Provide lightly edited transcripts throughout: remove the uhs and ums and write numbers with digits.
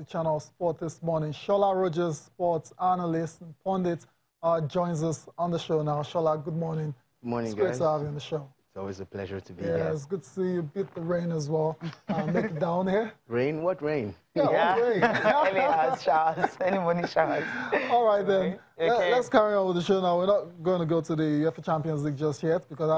channel of sport this morning. Shola Rogers, sports analyst and pundit, joins us on the show now. Shola, good morning. Good morning, it's great guys. to have you on the show. It's always a pleasure to be here. here. It's good to see you beat the rain as well. Make it down here. Rain? What rain? Yeah. What rain? Any house showers, any morning showers. All right, then. Okay. Let's carry on with the show now. We're not going to go to the UEFA Champions League just yet because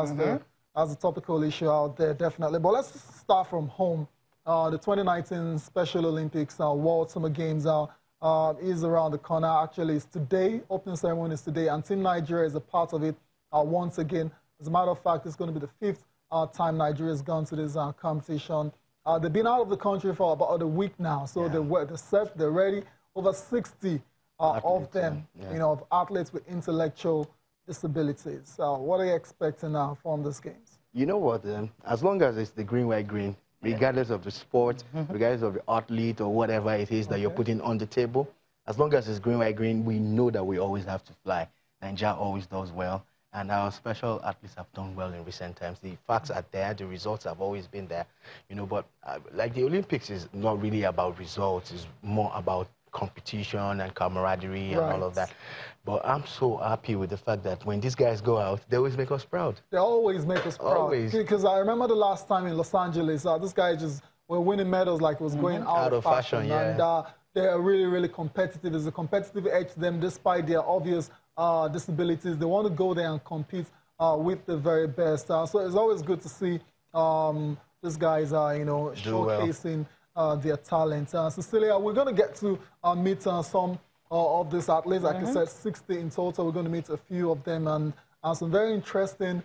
that's the topical issue out there, definitely. But let's start from home. The 2019 Special Olympics World Summer Games is around the corner. Actually, it's today. Opening ceremony is today, and Team Nigeria is a part of it once again. As a matter of fact, it's going to be the fifth time Nigeria has gone to this competition. They've been out of the country for about a week now, so they're set, they're ready. Over 60 of them, of athletes with intellectual disabilities. What are you expecting now from these games? You know what? As long as it's the green, white, green, regardless of the sport, regardless of the athlete or whatever it is that you're putting on the table, as long as it's green, white, green, we know that we always have to fly. Nigeria always does well, and our special athletes have done well in recent times. The facts are there, the results have always been there, but like the Olympics is not really about results, it's more about competition and camaraderie and all of that. But I'm so happy with the fact that when these guys go out, they always make us proud. They always make us proud. Always. Because I remember the last time in Los Angeles, this guy just were winning medals like it was going out of fashion. And they are really, really competitive. There's a competitive edge to them despite their obvious disabilities. They want to go there and compete with the very best. So it's always good to see these guys, showcasing their talent. Cecilia, we're going to get to meet some of these athletes. Like I said, 60 in total. We're going to meet a few of them and some very interesting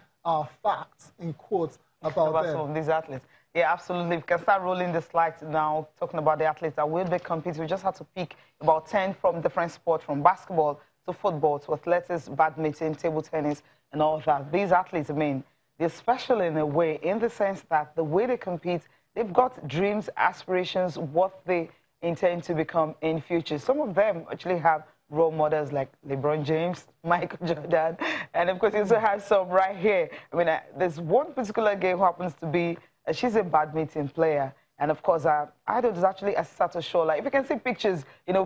facts, in quotes, about them. Some of these athletes. Yeah, absolutely. We can start rolling the slides now, talking about the athletes that will be competing. We just have to pick about 10 from different sports, from basketball to football to athletics, badminton, table tennis, and all that. These athletes, they're special in a way, in the sense that the way they compete, they've got dreams, aspirations, what they intend to become in future. Some of them actually have role models like LeBron James, Michael Jordan, and of course you also have some right here. There's one particular girl who happens to be, she's a badminton player. And of course, Idol is actually a sort of show. Like, if you can see pictures,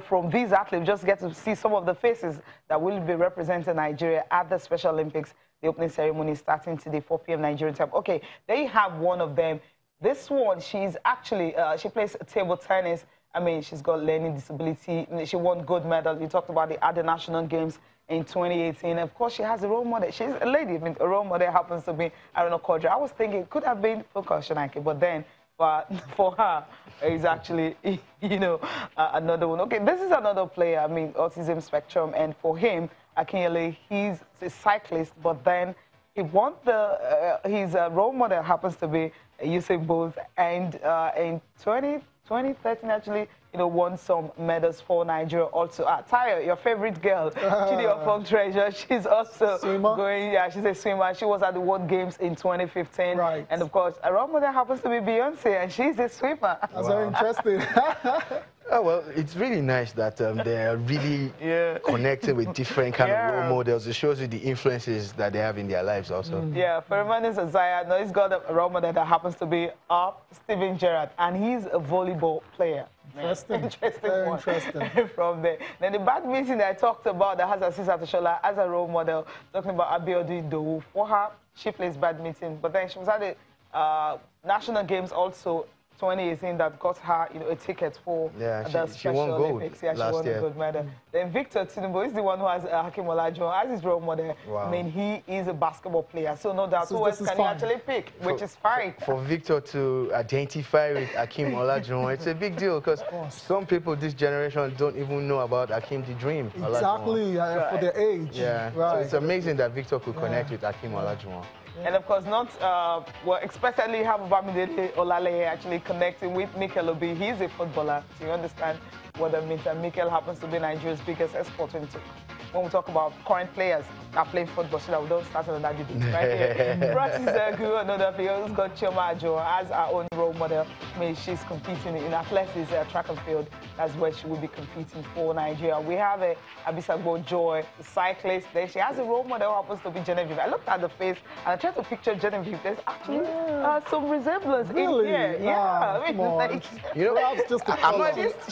from these athletes, just get to see some of the faces that will be representing Nigeria at the Special Olympics. The opening ceremony is starting today, 4 p.m. Nigerian time. Okay, there you have one of them. This one, she's actually, she plays table tennis. She's got learning disability. She won gold medal. You talked about the other national games in 2018. Of course, she has a role model. She's a lady. A role model happens to be, Kodra. I was thinking it could have been Fuka Shanaki, but then for her, it's actually, another one. Okay, this is another player, autism spectrum. And for him, Akinyele, he's a cyclist, but then he won his role model happens to be Usain Bolt, and in 2013 actually, won some medals for Nigeria also. Tayo, your favorite girl, Chidi Ofong Treasure, she's also going, she's a swimmer. She was at the World Games in 2015. Right. And of course, a role model happens to be Beyonce, and she's a swimmer. That's very interesting. Oh, well, it's really nice that they're really connecting with different kind of role models. It shows you the influences that they have in their lives also. Yeah, for Remanis Isaiah, no, he's got a role model that happens to be Steven Gerrard, and he's a volleyball player. Interesting. Very interesting. From there. Then the badminton that I talked about that has a sister Toshola as a role model, talking about Abiodun Idowu. For her, she plays badminton, but then she was at the National Games also 2018 that got her, a ticket for the Special Olympics. Yeah, she won a gold medal. Then Victor Tinubu is the one who has Hakeem Olajuwon as his role model. Wow. He is a basketball player, so no doubt who else can you actually pick, which is fine. For Victor to identify with Hakeem Olajuwon, it's a big deal because some people this generation don't even know about Hakeem the Dream. Exactly, for their age. Yeah, so it's amazing that Victor could connect with Hakeem Olajuwon. And of course, especially have Bamidele Olale actually connecting with Mikel Obi. He's a footballer, so you understand what that means. And Mikel happens to be Nigeria's biggest exporter into when we talk about current players that are playing football, so that we don't start another debate right here. Francis Egu, another player who's got Chioma Ajo as our own role model. I mean, she's competing in athletics, track and field. That's where she will be competing for Nigeria. We have Abisagbo Joy, the cyclist. Then she has a role model who happens to be Genevieve. I looked at the face and I tried to picture Genevieve. There's actually some resemblance in here. Yeah, I mean, like, you know, that's just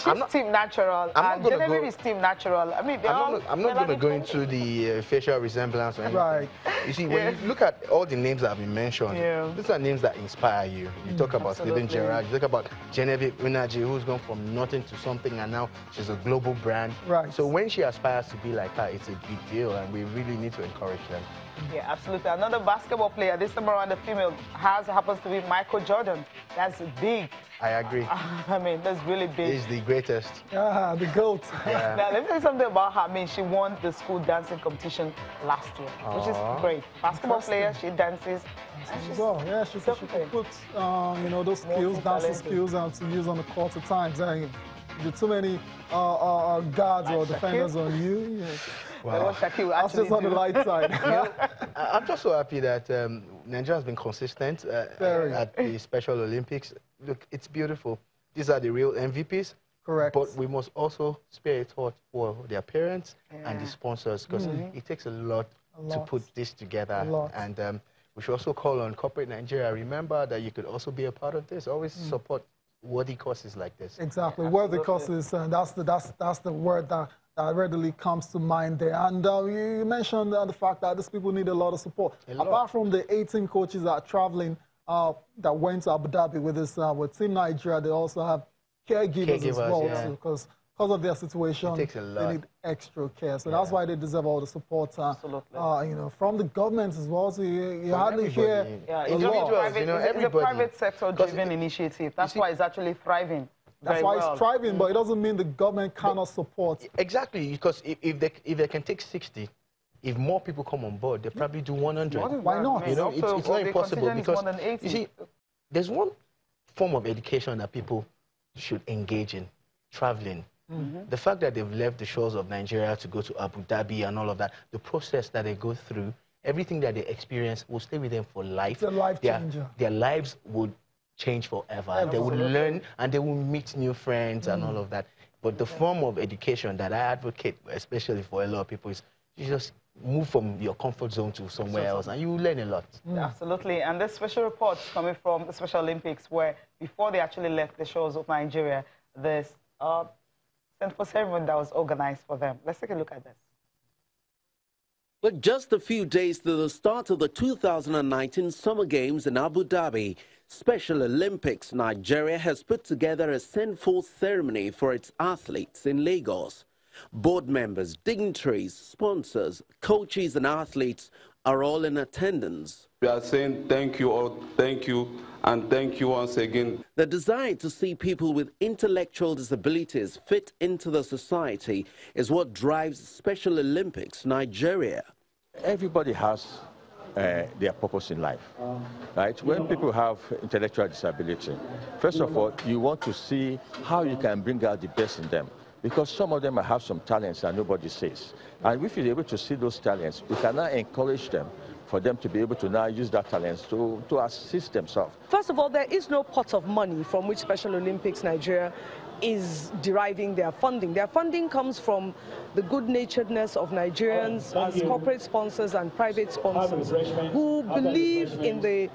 she's team natural, and Genevieve is team natural. I mean, I'm not going to go into the facial resemblance or anything. Right. You see, when you look at all the names that have been mentioned, these are names that inspire you. You talk about Steven Gerrard, you talk about Genevieve Unaji, who's gone from nothing to something, and now she's a global brand. Right. So when she aspires to be like her, it's a big deal, and we really need to encourage them. Yeah, absolutely. Another basketball player, this time around the female, happens to be Michael Jordan. That's big. I agree. I mean, that's really big. He's the greatest. Yeah, the GOAT. Yeah. Now, let me tell you something about her. I mean, she won the school dancing competition last year, which is great. Basketball player, she dances. Yeah, she could put, you know, those skills, dancing skills, to use on the court at times. And too many guards or defenders on you. Wow. That's just on the light side. I'm just so happy that Nigeria has been consistent at the Special Olympics. Look, it's beautiful. These are the real MVPs. Correct. But we must also spare a thought for their parents and the sponsors, because it takes a lot to put this together. And we should also call on corporate Nigeria. Remember that you could also be a part of this. Always support worthy causes like this. Exactly, worthy causes, and that's the word that readily comes to mind there. And you mentioned the fact that these people need a lot of support. Apart from the 18 coaches that are traveling, that went to Abu Dhabi with this with Team Nigeria, they also have caregivers as well, because of their situation, they need extra care. So that's why they deserve all the support, you know, from the government as well. So you hardly hear individuals, you know, everybody. It's a private sector-driven initiative. That's why it's actually thriving. That's why it's thriving, but it doesn't mean the government cannot support. Exactly, because if they can take 60, if more people come on board, they probably do 100. Why not? You know, it's not impossible, because you see, there's one form of education that people should engage in: traveling. The fact that they've left the shores of Nigeria to go to Abu Dhabi and all of that, the process that they go through, everything that they experience will stay with them for life. It's a life changer. Their lives would change forever. They will learn and they will meet new friends and all of that. But the form of education that I advocate, especially for a lot of people, is you just move from your comfort zone to somewhere else and you will learn a lot. Absolutely. And this special report coming from the Special Olympics, where before they actually left the shores of Nigeria, there's for ceremony that was organized for them. Let's take a look at this. With just a few days to the start of the 2019 Summer Games in Abu Dhabi, Special Olympics Nigeria has put together a send-forth ceremony for its athletes in Lagos. Board members, dignitaries, sponsors, coaches and athletes are all in attendance. We are saying thank you all, thank you, and thank you once again. The desire to see people with intellectual disabilities fit into the society is what drives Special Olympics Nigeria. Everybody has their purpose in life, right? When people have intellectual disability, first of all, you want to see how you can bring out the best in them, because some of them might have some talents that nobody sees. And if you're able to see those talents, we can now encourage them for them to be able to now use that talents to assist themselves. First of all, there is no pot of money from which Special Olympics Nigeria is deriving their funding. Their funding comes from the good-naturedness of Nigerians as corporate sponsors and private sponsors who believe in the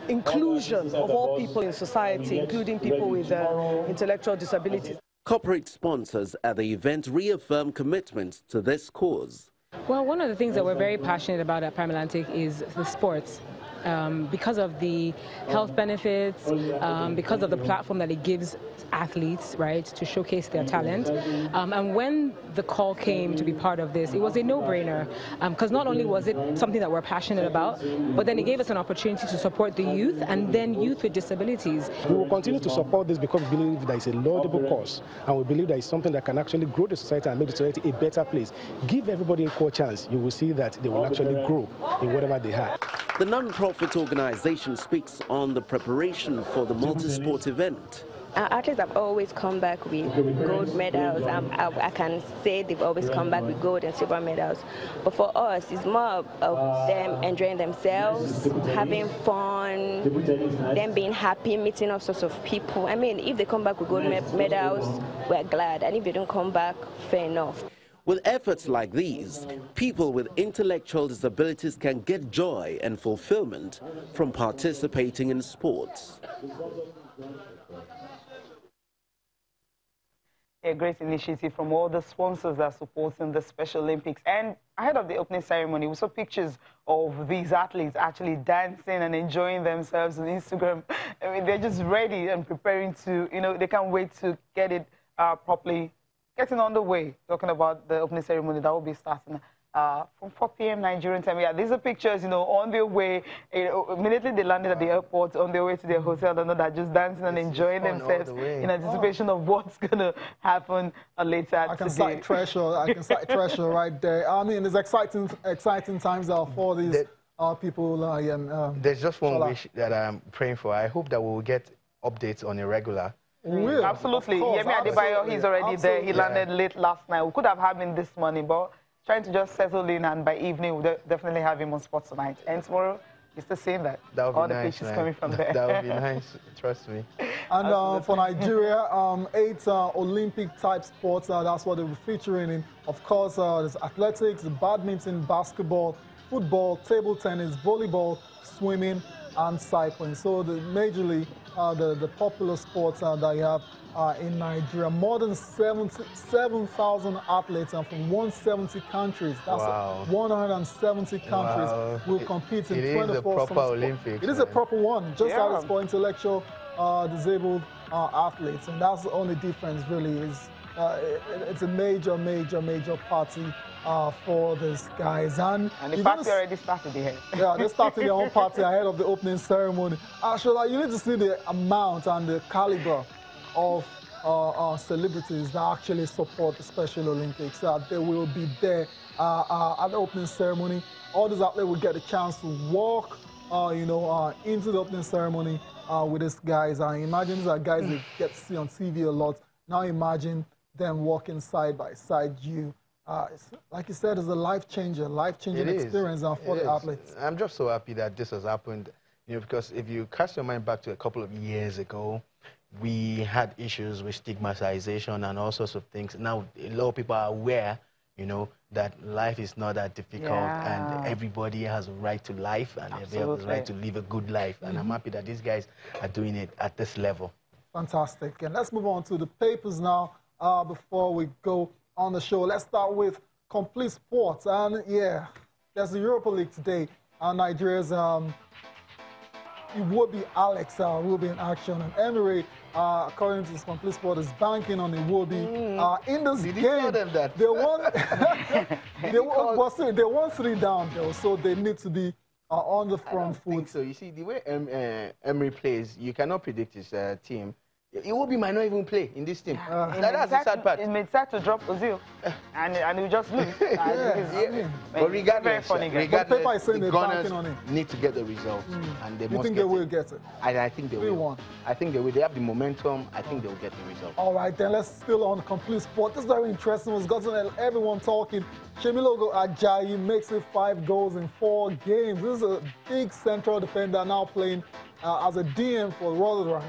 inclusion of all people in society, including people with intellectual disabilities. Corporate sponsors at the event reaffirm commitment to this cause. Well, one of the things that we're very passionate about at Prime Atlantic is the sports. Because of the health benefits, because of the platform that it gives athletes, right, to showcase their talent. And when the call came to be part of this, it was a no-brainer, because not only was it something that we're passionate about, but then it gave us an opportunity to support the youth and then youth with disabilities. We will continue to support this because we believe that it's a laudable cause, and we believe that it's something that can actually grow the society and make the society a better place. Give everybody an equal chance. You will see that they will actually grow in whatever they have. The non-profit organization speaks on the preparation for the multi-sport event. Our athletes have always come back with gold medals. I can say they've always come back with gold and silver medals. But for us, it's more of them enjoying themselves, having fun, them being happy, meeting all sorts of people. I mean, if they come back with gold medals, we're glad. And if they don't come back, fair enough. With efforts like these, people with intellectual disabilities can get joy and fulfillment from participating in sports. A great initiative from all the sponsors that are supporting the Special Olympics. And ahead of the opening ceremony, we saw pictures of these athletes actually dancing and enjoying themselves on Instagram. I mean, they're just ready and preparing to, they can't wait to get it properly, getting on the way. Talking about the opening ceremony that will be starting from 4 p.m. Nigerian time. Yeah, these are pictures, on their way. Immediately they landed at the airport, on their way to their hotel, they're just dancing and enjoying themselves in anticipation of what's going to happen later today. I can cite treasure right there. I mean, it's exciting times for these people. There's just one wish that I'm praying for. I hope that we'll get updates on a regular. Absolutely. Yemi Adebayo, he's already there. He landed late last night. We could have had him this morning, but trying to just settle in, and by evening we'll definitely have him on Sports Tonight. And tomorrow, you're still seeing that. All the pictures coming from there. That would be nice, trust me. And for Nigeria, 8 Olympic-type sports, that's what they'll be featuring in. Of course, there's athletics, badminton, basketball, football, table tennis, volleyball, swimming, and cycling. So majorly the popular sports that you have in Nigeria. More than 7,000 athletes from 170 countries. That's 170 countries will compete in 24 It is a proper Olympics. It is a proper one, just as it's for intellectual disabled athletes. And that's the only difference, really, is it's a major party for these guys. And the party already started here. Yeah, they started their own party ahead of the opening ceremony. Actually, you need to see the amount and the caliber of celebrities that actually support the Special Olympics. They will be there at the opening ceremony. All these athletes will get a chance to walk, into the opening ceremony with these guys. Imagine these are guys they get to see on TV a lot. Now imagine them walking side by side. Like you said, it's a life-changing experience for the athletes. I'm just so happy that this has happened, because if you cast your mind back to a couple of years ago, we had issues with stigmatization and all sorts of things. Now, a lot of people are aware, that life is not that difficult and everybody has a right to life and everybody has a right to live a good life. And I'm happy that these guys are doing it at this level. Fantastic. And let's move on to the papers now before we go on the show. Let's start with complete sports. And yeah, there's the Europa League today. Nigeria's Iwobi Alex will be in action. And Emery, according to complete sport, is banking on Iwobi. In this game, they won, they won 3 down, though, so they need to be on the front foot. So you see, the way Emery plays, you cannot predict his team. Iwobi might not even play in this team. That's the sad part. It made sad to drop Ozil, and he just lose. But regardless, the Gunners need to get the result, and they must. You think they will get it? I think they will. I think they will. They have the momentum. I think they will get the result. All right, then let's still on complete sport. This is very interesting. It's gotten everyone talking. Shemilogo Ajayi makes it 5 goals in 4 games. This is a big central defender now playing as a DM for Rotherham.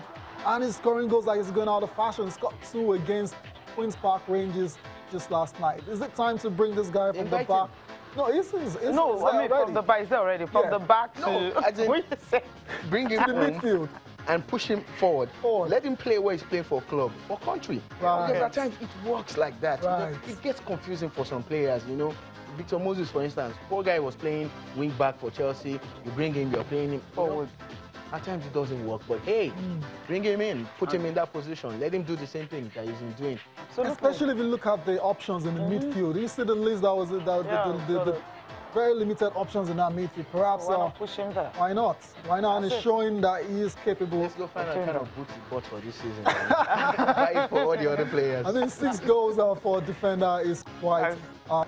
And he's scoring goals like he's going out of fashion. He's got 2 against Queen's Park Rangers just last night. Is it time to bring this guy from the back? No, he's from the back. He's there already. From the back to bring him to the midfield and push him forward. Let him play where he's playing for club, for country. Because at times it works like that. It gets confusing for some players, Victor Moses, for instance, poor guy was playing wing back for Chelsea. You bring him, you're playing him forward. At times it doesn't work, but hey, bring him in, put him in that position, let him do the same thing that he's been doing. So especially if you look at the options in the midfield, you see the list that was very limited options in that midfield. Perhaps, so why not push him there? Why not? Why not? And it's showing that he is capable. Let's go find out kind of boot he bought for this season. Buy it for all the other players. I think 6 goals for a defender is quite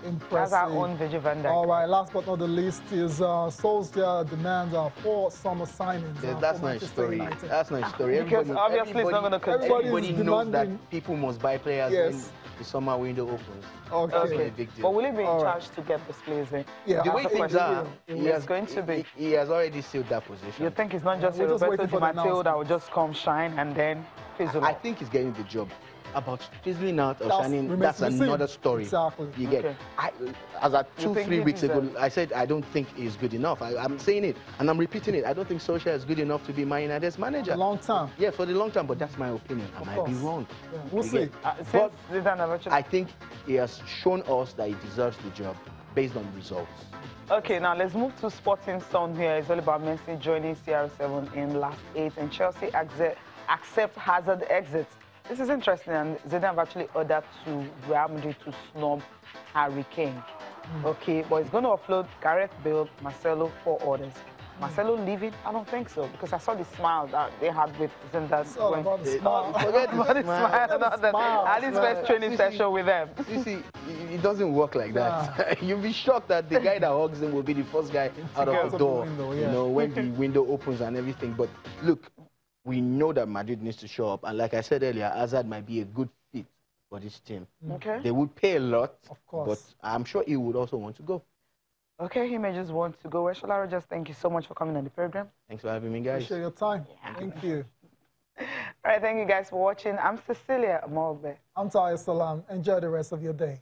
impressive. That's our own Virgil van Dijk. All right, last but not the least is Solskjaer demands 4 summer signings. Yeah, that's not a story. United. That's not a story. Because obviously it's not going to continue. Everybody knows that people must buy players when the summer window opens. Okay. But will he be in charge to get this players in? Yeah, the way things are, he has already sealed that position. You think it's not just a Roberto Di Matteo that will just come shine and then fizzle I out? think he's getting the job. About fizzling out or shining, that's another story. Exactly. You get. As at 2-3 weeks ago, I said I don't think he's good enough. I'm saying it and I'm repeating it. I don't think Solskjaer is good enough to be Man United's manager. For the long term. Yeah, for the long term. But that's my opinion. I might be wrong. Yeah. We'll see. But I think he has shown us that he deserves the job based on results. Okay, now let's move to Sporting Sun here. It's all about Messi joining CR7 in last 8 and Chelsea accept Hazard exit. This is interesting, and Zidane have actually ordered to Real Madrid to snub Harry Kane. Okay, but he's going to offload Gareth Bale, Marcelo, 4 orders. Marcelo leaving? I don't think so, because I saw the smile that they had with Zidane. Forget the smile. At his first training session with them. You see, it doesn't work like that. You'll be shocked that the guy that hugs him will be the first guy out of the door, you know, when the window opens and everything. But look, we know that Madrid needs to show up. And like I said earlier, Hazard might be a good fit for this team. Okay. They would pay a lot, of course, but I'm sure he would also want to go. Okay, he may just want to go. Shola Rogers, thank you so much for coming on the program. Thanks for having me, guys. Appreciate your time. Thank you. All right, thank you guys for watching. I'm Cecilia Morbe. I'm Tahir Salam. Enjoy the rest of your day.